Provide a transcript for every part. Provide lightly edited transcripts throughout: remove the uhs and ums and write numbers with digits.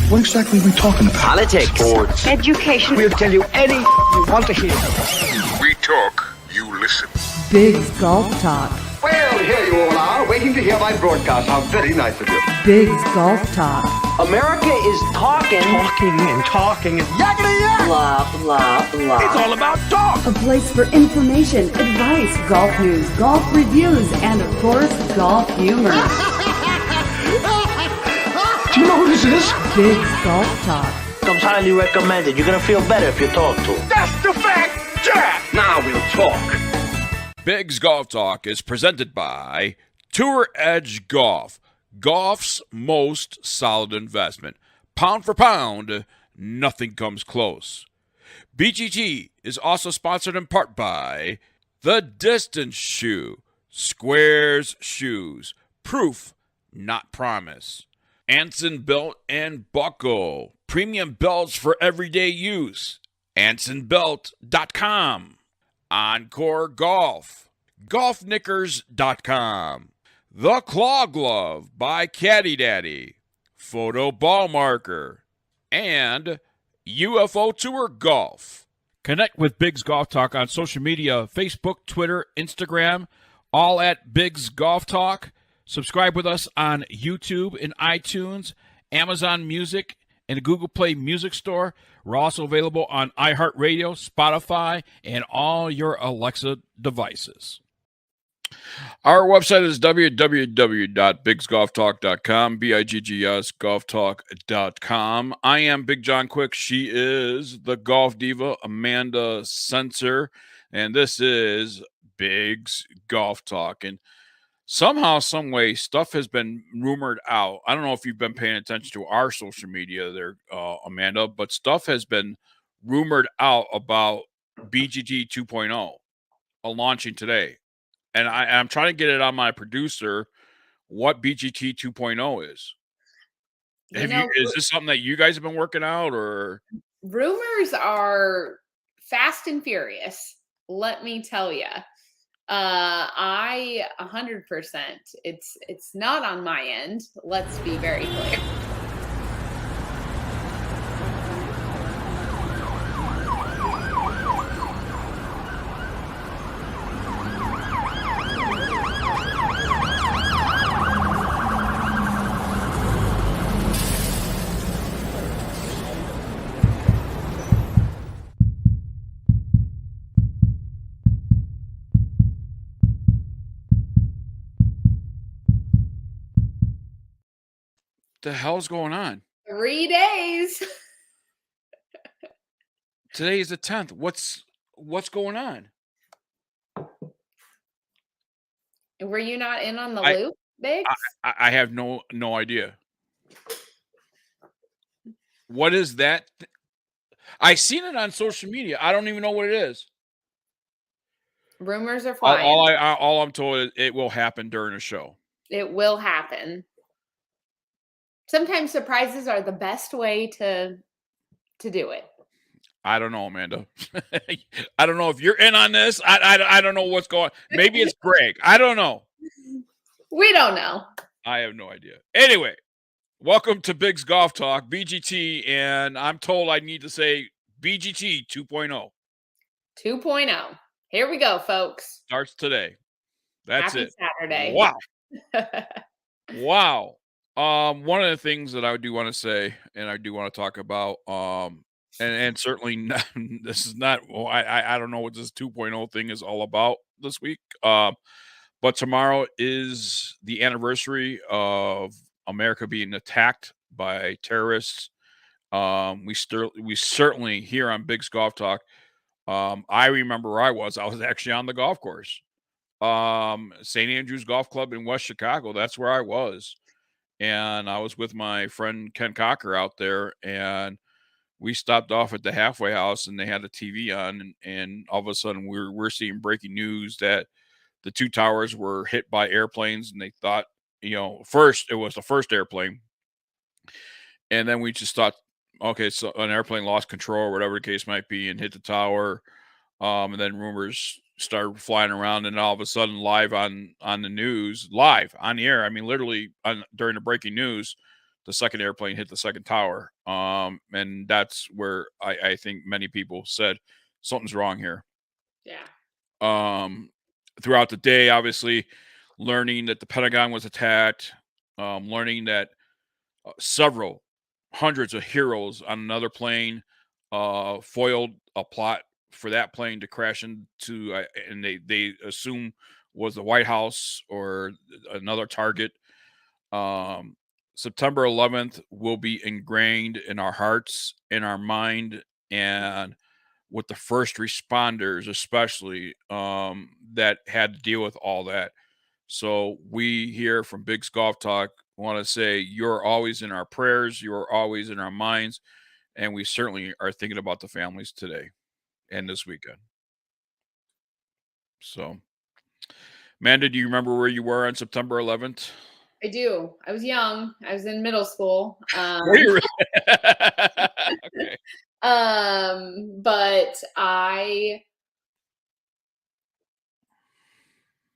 What exactly are we talking about? Politics. Sports. Education. We'll tell you any you want to hear. We talk, you listen. Big's Golf Talk. Well, here you all are, waiting to hear my broadcast. How very nice of you. Big's Golf Talk. America is talking and yakety yak. Blah, blah, blah. It's all about talk. A place for information, advice, golf news, golf reviews, and of course, golf humor. Do you know who this is? Big's Golf Talk. Comes highly recommended. You're going to feel better if you talk to him. That's the fact, Jack. Now we'll talk. Big's Golf Talk is presented by Tour Edge Golf, golf's most solid investment. Pound for pound, nothing comes close. BGT is also sponsored in part by The Distance Shoe, Squares Shoes, proof, not promise. Anson Belt and Buckle, premium belts for everyday use. AnsonBelt.com. Encore Golf, golfknickers.com, The Claw Glove by Caddy Daddy, Photo Ball Marker, and UFO Tour Golf. Connect with Big's Golf Talk on social media, Facebook, Twitter, Instagram, all at Big's Golf Talk. Subscribe with us on YouTube and iTunes, Amazon Music, and the Google Play Music Store. We're also available on iHeartRadio, Spotify, and all your Alexa devices. Our website is www.bigsgolftalk.com, BIGGS golftalk.com. I am Big John Quick. She is the golf diva, Amanda Sensor, and this is Big's Golf Talk. And somehow, some way, stuff has been rumored out. I don't know if you've been paying attention to our social media there, Amanda, but stuff has been rumored out about BGT 2.0 launching today. And I'm trying to get it on my producer what BGT 2.0 is. Is this something that you guys have been working out, or? Rumors are fast and furious, let me tell you. I 100%. It's not on my end. Let's be very clear. The hell's going on? 3 days. Today is the 10th. What's going on? Were you not in on the loop, Biggs? I have no idea. What is that? I seen it on social media. I don't even know what it is. Rumors are flying. All I'm told is it will happen during a show. It will happen. Sometimes surprises are the best way to do it. I don't know, Amanda. I don't know if you're in on this. I don't know what's going on. Maybe it's Greg. I don't know. We don't know. I have no idea. Anyway, welcome to Big's Golf Talk, BGT, and I'm told I need to say BGT 2.0. 2.0. Here we go, folks. Starts today. That's Happy it. Saturday. Wow. Wow. One of the things that I do want to say, and I do want to talk about, and certainly not, this is not, I don't know what this 2.0 thing is all about this week. But tomorrow is the anniversary of America being attacked by terrorists. We certainly here on Big's Golf Talk. I remember where I was actually on the golf course. St. Andrews Golf Club in West Chicago. That's where I was. And I was with my friend Ken Cocker out there, and we stopped off at the halfway house, and they had a TV on, and all of a sudden we're seeing breaking news that the two towers were hit by airplanes, and they thought, first it was the first airplane, and then we just thought, okay, so an airplane lost control or whatever the case might be and hit the tower, and then rumors started flying around, and all of a sudden live on the news, live on the air, I mean literally during the breaking news, the second airplane hit the second tower. And that's where I think many people said something's wrong here. Yeah. Throughout the day, obviously, learning that the Pentagon was attacked, learning that several hundreds of heroes on another plane foiled a plot for that plane to crash into, and they assume was the White House or another target. September 11th will be ingrained in our hearts, in our mind, and with the first responders, especially that had to deal with all that. So we here from Big's Golf Talk want to say you're always in our prayers, you're always in our minds, and we certainly are thinking about the families today and this weekend. So, Amanda, do you remember where you were on September 11th? I do. I was young. I was in middle school. Were you really? Okay. But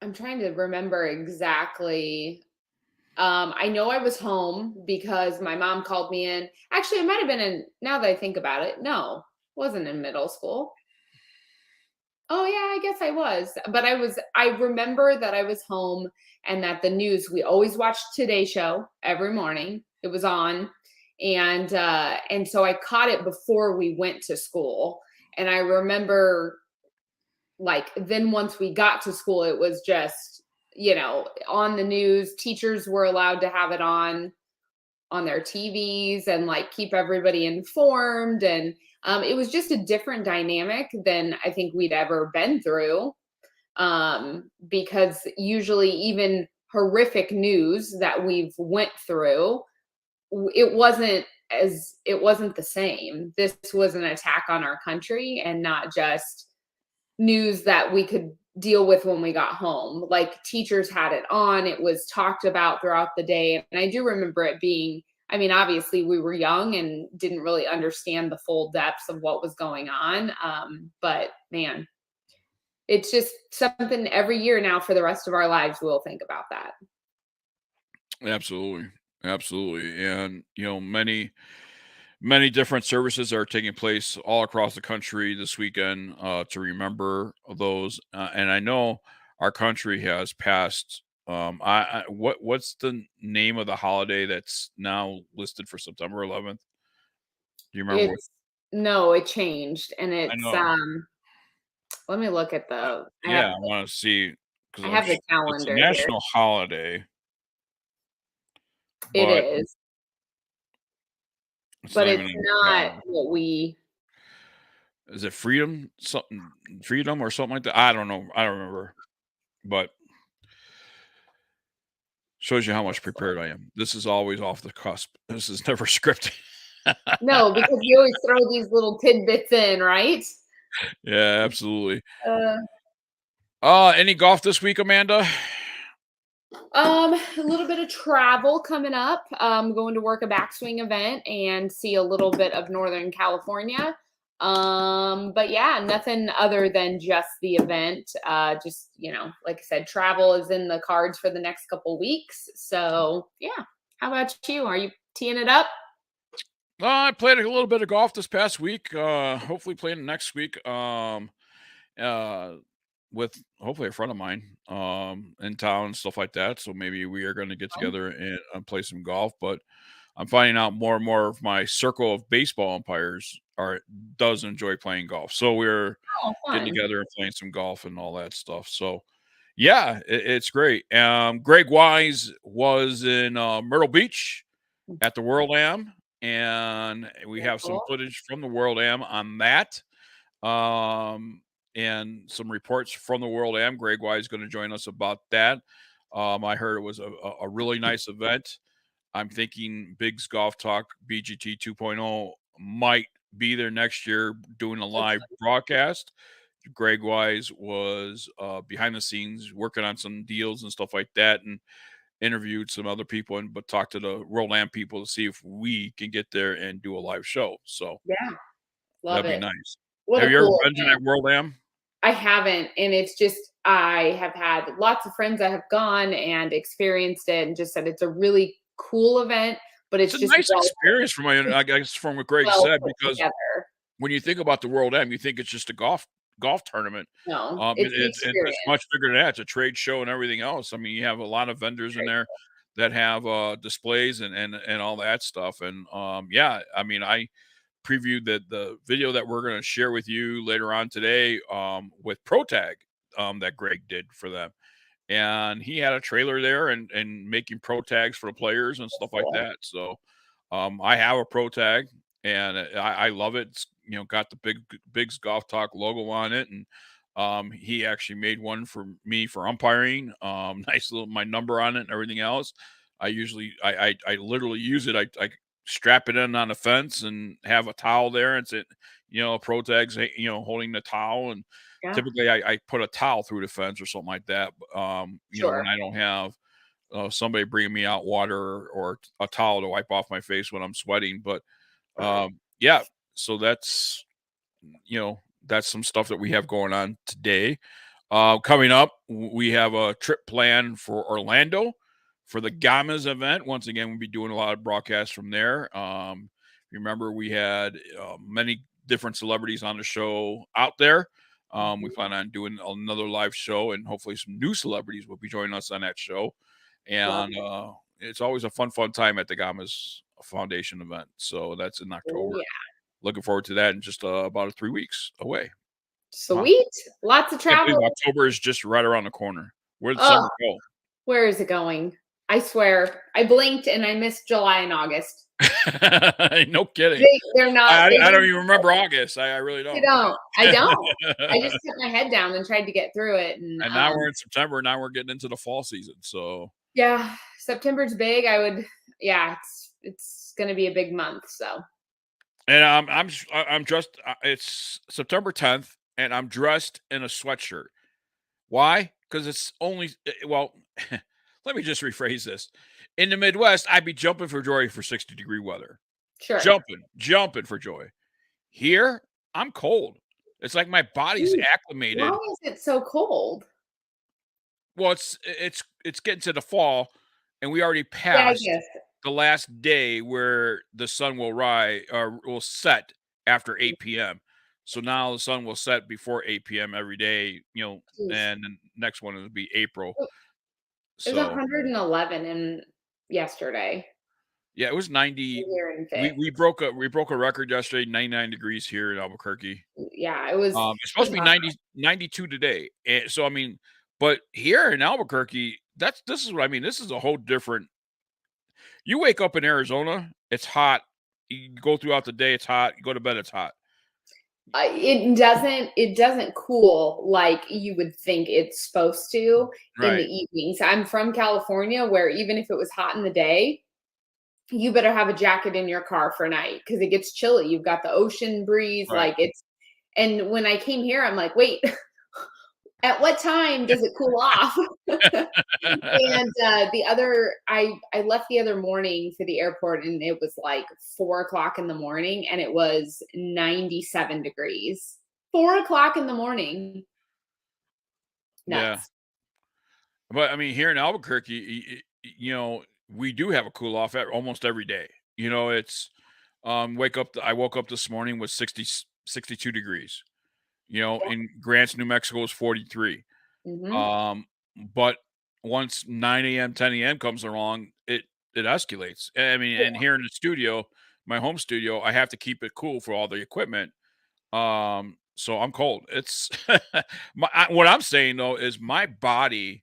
I'm trying to remember exactly. I know I was home because my mom called me in. Actually, it might have been in, now that I think about it, no, wasn't in middle school. Oh yeah, I guess I was. But I remember that I was home and that the news, we always watched Today Show every morning. It was on. And so I caught it before we went to school. And I remember, like, then once we got to school, it was just, on the news. Teachers were allowed to have it on their TVs and like keep everybody informed. And it was just a different dynamic than I think we'd ever been through. Because usually even horrific news that we've went through, it wasn't the same. This was an attack on our country and not just news that we could deal with when we got home. Like, teachers had it on, it was talked about throughout the day. And I do remember it being, I mean, obviously we were young and didn't really understand the full depths of what was going on. But man, it's just something every year now for the rest of our lives, we'll think about that. Absolutely. Absolutely. And, many different services are taking place all across the country this weekend to remember those. And I know our country has passed. What's the name of the holiday that's now listed for September 11th? Do you remember? No, it changed, and I it's know. let me look at the. Yeah, I want to see because I have the it's a calendar here. national holiday, It but is, it's but not it's even in the not calendar. what we. Is it freedom? Freedom or something like that? I don't know. I don't remember. But shows you how much prepared I am. This is always off the cusp. This is never scripted. No, because you always throw these little tidbits in, right? Yeah, absolutely. Uh, Any golf this week, Amanda? a little bit of travel coming up. Going to work a backswing event and see a little bit of Northern California. But yeah, nothing other than just the event. Just, like I said, travel is in the cards for the next couple weeks. So yeah. How about you? Are you teeing it up? I played a little bit of golf this past week. Hopefully playing next week. With hopefully a friend of mine in town and stuff like that. So maybe we are going to get together and play some golf. But I'm finding out more and more of my circle of baseball umpires does enjoy playing golf. So we're getting together and playing some golf and all that stuff. So yeah, it's great. Greg Wise was in Myrtle Beach at the World Am, and we have some footage from the World Am on that. And some reports from the World Am. Greg Wise is going to join us about that. I heard it was a really nice event. I'm thinking Big's Golf Talk BGT 2.0 might be there next year doing a live broadcast. Greg Wise was behind the scenes working on some deals and stuff like that, and interviewed some other people but talked to the World Am people to see if we can get there and do a live show. So yeah, love that'd it. be nice. What Have a you ever cool been to event. that World Am? I haven't, and it's just, I have had lots of friends that have gone and experienced it and just said it's a really cool event, but It's it's a just nice experience from I guess from what Greg well said, put because together. when you think about the World M, you think it's just a golf tournament. No, it's an It's experience. much bigger than that. It's a trade show and everything else. I mean, you have a lot of vendors in there that have displays and all that stuff. And yeah, I mean, I previewed the video that we're going to share with you later on today with ProTag that Greg did for them. And he had a trailer there and making pro tags for the players and stuff like that. So I have a pro tag and I love it. It's, got the Big's Golf Talk logo on it. And he actually made one for me for umpiring. Nice little my number on it and everything else. I literally use it. I strap it in on the fence and have a towel there. And it's pro tags, holding the towel. And typically I put a towel through the fence or something like that. When I don't have somebody bringing me out water or a towel to wipe off my face when I'm sweating. But yeah, so that's some stuff that we have going on today. Coming up, we have a trip planned for Orlando for the Gamas event. Once again, we'll be doing a lot of broadcasts from there. Remember, we had many different celebrities on the show out there. We plan on doing another live show, and hopefully some new celebrities will be joining us on that show. And it's always a fun time at the Gamas Foundation event. So that's in October. Yeah. Looking forward to that in just about 3 weeks away. Sweet. Lots of travel. October is just right around the corner. Where did summer go? Where is it going? I swear. I blinked and I missed July and August. No kidding. They're not. I don't even remember August. I really don't. I don't. I just put my head down and tried to get through it. And now we're in September. Now we're getting into the fall season. So yeah, September's big. It's going to be a big month. So. And I'm dressed. It's September 10th, and I'm dressed in a sweatshirt. Why? Because it's only let me just rephrase this. In the Midwest, I'd be jumping for joy for 60-degree weather. Sure. Jumping for joy. Here, I'm cold. It's like my body's acclimated. Why is it so cold? Well, it's getting to the fall, and we already passed the last day where the sun will rise or will set after 8 p.m. So now the sun will set before 8 p.m. every day, and the next one will be April. It was 111 in yesterday. Yeah, it was 90. We broke a record yesterday, 99 degrees here in Albuquerque. Yeah, it was. It's supposed to be 92 today. And so I mean, but here in Albuquerque, this is what I mean. This is a whole different. You wake up in Arizona, it's hot. You go throughout the day, it's hot. You go to bed, it's hot. It doesn't cool like you would think it's supposed to in the evenings. I'm from California, where even if it was hot in the day, you better have a jacket in your car for night because it gets chilly. You've got the ocean breeze, and when I came here, I'm like, wait, at what time does it cool off? And I left the other morning for the airport, and it was like 4:00 in the morning, and it was 97 degrees. 4:00 in the morning. Nuts. Yeah. But I mean, here in Albuquerque, we do have a cool off almost every day. It's I woke up this morning with 62 degrees. In Grants, New Mexico is 43. Mm-hmm. But once 9 a.m., 10 a.m. comes along, it escalates. I mean, and here in the studio, my home studio, I have to keep it cool for all the equipment. So I'm cold. It's what I'm saying though is my body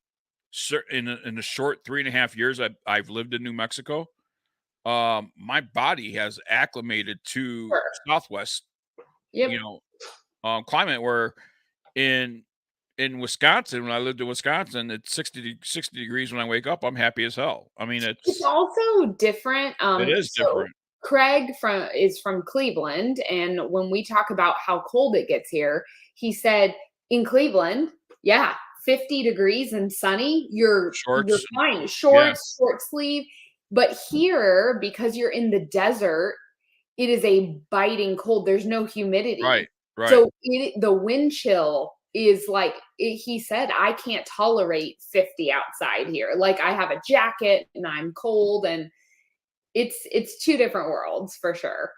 in the short 3.5 years I've lived in New Mexico, my body has acclimated to Southwest, climate, where in Wisconsin, when I lived in Wisconsin, it's 60 degrees when I wake up. I'm happy as hell. I mean, it's also different. It is different. Craig is from Cleveland, and when we talk about how cold it gets here, he said in Cleveland, 50 degrees and sunny, you're fine. Shorts, short sleeve. But here, because you're in the desert, it is a biting cold. There's no humidity. Right. So the wind chill is like, he said, I can't tolerate 50 outside here. Like I have a jacket and I'm cold, and it's two different worlds for sure.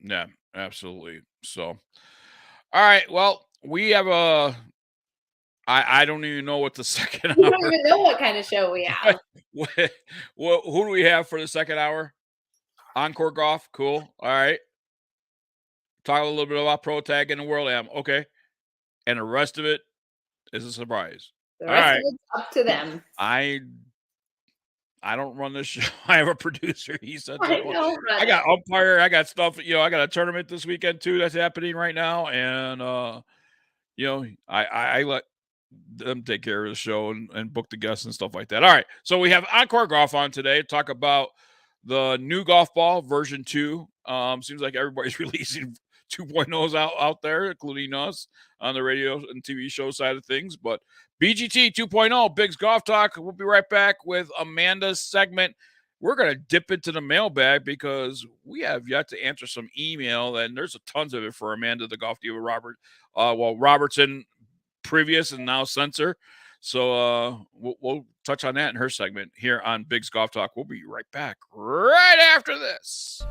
Yeah, absolutely. So, all right. Well, we have I don't even know what the second We hour. don't even know what kind of show we have. Who do we have for the second hour? Encore golf. Cool. All right. Talk a little bit about Pro Tag and the World Am. Okay. And the rest of it is a surprise. The All rest right. of it's up to them. I don't run this show. I have a producer. He said, I know, I got umpire. I got stuff. I got a tournament this weekend too that's happening right now, and I let them take care of the show and book the guests and stuff like that. All right, so we have Encore Golf on today to talk about the new golf ball version 2. Seems like everybody's releasing 2.0s out there, including us on the radio and TV show side of things. But BGT 2.0, Big's Golf Talk. We'll be right back with Amanda's segment. We're going to dip into the mailbag because we have yet to answer some email, and there's tons of it for Amanda, the Golf Diva Robertson, previous and now censor. So we'll touch on that in her segment here on Big's Golf Talk. We'll be right back right after this.